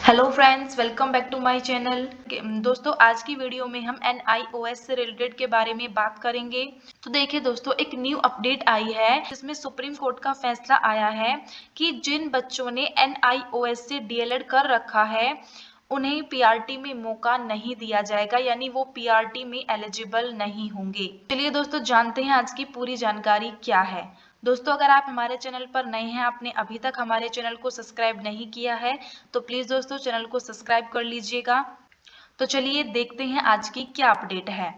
Hello friends, welcome back to my channel. दोस्तों, आज की वीडियो में हम NIOS से रिलेटेड के बारे में बात करेंगे। तो देखिए दोस्तों, एक न्यू अपडेट आई है जिसमें सुप्रीम कोर्ट का फैसला आया है कि जिन बच्चों ने NIOS से DLED कर रखा है उन्हें PRT में मौका नहीं दिया जाएगा, यानी वो PRT में एलिजिबल नहीं होंगे। चलिए दोस्तों, जानते हैं आज की पूरी जानकारी क्या है। दोस्तों, अगर आप हमारे चैनल पर नए हैं, आपने अभी तक हमारे चैनल को सब्सक्राइब नहीं किया है तो प्लीज दोस्तों चैनल को सब्सक्राइब कर लीजिएगा। तो चलिए देखते हैं आज की क्या अपडेट है।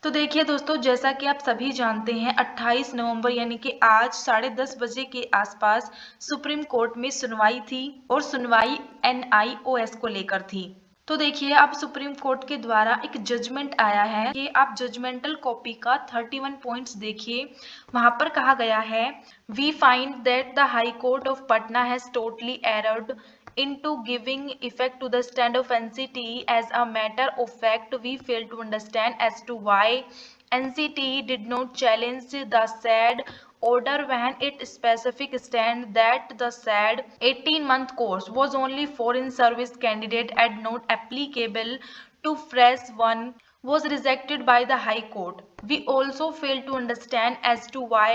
तो देखिए दोस्तों, जैसा कि आप सभी जानते हैं 28 नवंबर यानी कि आज 10:30 बजे के आसपास सुप्रीम कोर्ट में सुनवाई थी और सुनवाई NIOS को लेकर थी। तो देखिए, अब सुप्रीम कोर्ट के द्वारा एक जजमेंट आया है कि आप जजमेंटल कॉपी का 31 पॉइंट्स देखिए। वहां पर कहा गया है, we find that the high court of Patna has totally erred into giving effect to the stand of NCTE. As a matter of fact, we fail to understand as to why NCTE did not challenge the said order when it specific stand that the said 18-month course was only foreign service candidate and not applicable to fresh one was rejected by the High Court. We also fail to understand as to why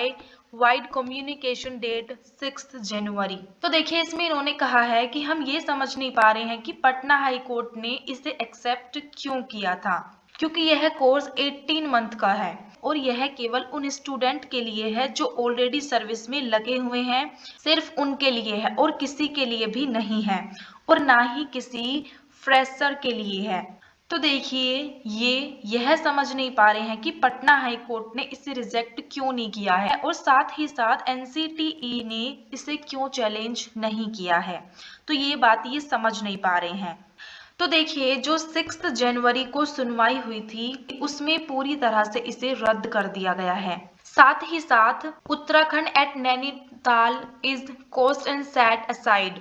wide communication date 6 January. तो देखिए, इसमें इन्होंने कहा है कि हम ये समझ नहीं पा रहे हैं कि पटना हाई कोर्ट ने इसे एक्सेप्ट क्यों किया था, क्योंकि यह कोर्स 18 मंथ का है और यह केवल उन स्टूडेंट के लिए है जो ऑलरेडी सर्विस में लगे हुए हैं। सिर्फ उनके लिए है और किसी के लिए भी नहीं है और ना ही किसी फ्रेशर के लिए है। तो देखिए, यह समझ नहीं पा रहे हैं कि पटना हाई कोर्ट ने इसे रिजेक्ट क्यों नहीं किया है और साथ ही साथ NCTE ने इसे क्यों चैलेंज नहीं किया है। तो ये बात ये समझ नहीं पा रहे हैं। तो देखिए, जो 6 जनवरी को सुनवाई हुई थी उसमें पूरी तरह से इसे रद्द कर दिया गया है। साथ ही साथ Uttarakhand at Nainital is cost and set aside.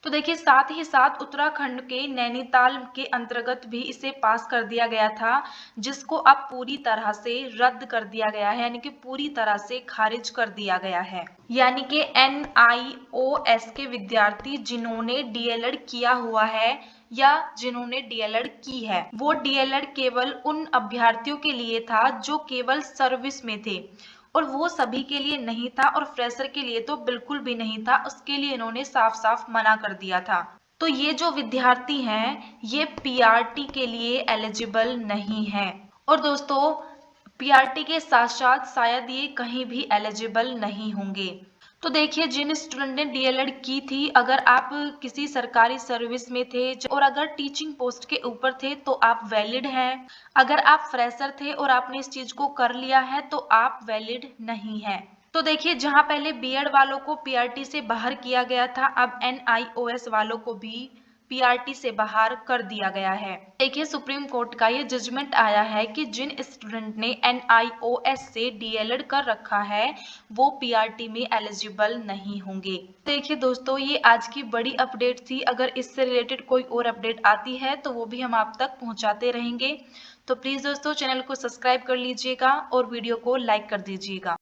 तो देखिए, साथ ही साथ उत्तराखंड के नैनीताल के अंतर्गत भी इसे पास कर दिया गया था, जिसको अब पूरी तरह से रद्द कर दिया गया है, यानी कि पूरी तरह से खारिज कर दिया गया है। यानी कि NIOS के विद्यार्थी जिन्होंने DLED किया हुआ है या जिन्होंने DLED की है, वो DLED केवल उन अभ्यर्थियों के लिए था जो केवल सर्विस में थे और वो सभी के लिए नहीं था और फ्रेशर के लिए तो बिल्कुल भी नहीं था। उसके लिए इन्होंने साफ साफ मना कर दिया था। तो ये जो विद्यार्थी हैं ये PRT के लिए एलिजिबल नहीं है और दोस्तों PRT के साथ साथ शायद ये कहीं भी एलिजिबल नहीं होंगे। तो देखिए, जिन स्टूडेंट ने DLED की थी, अगर आप किसी सरकारी सर्विस में थे और अगर टीचिंग पोस्ट के ऊपर थे तो आप वैलिड हैं। अगर आप फ्रेशर थे और आपने इस चीज को कर लिया है तो आप वैलिड नहीं है। तो देखिए, जहां पहले BEd वालों को PRT से बाहर किया गया था, अब NIOS वालों को भी PRT से बाहर कर दिया गया है। देखिए, सुप्रीम कोर्ट का ये जजमेंट आया है कि जिन स्टूडेंट ने NIOS से DLED कर रखा है वो PRT में एलिजिबल नहीं होंगे। देखिए दोस्तों, ये आज की बड़ी अपडेट थी। अगर इससे रिलेटेड कोई और अपडेट आती है तो वो भी हम आप तक पहुंचाते रहेंगे। तो प्लीज दोस्तों चैनल को सब्सक्राइब कर लीजिएगा और वीडियो को लाइक कर दीजिएगा।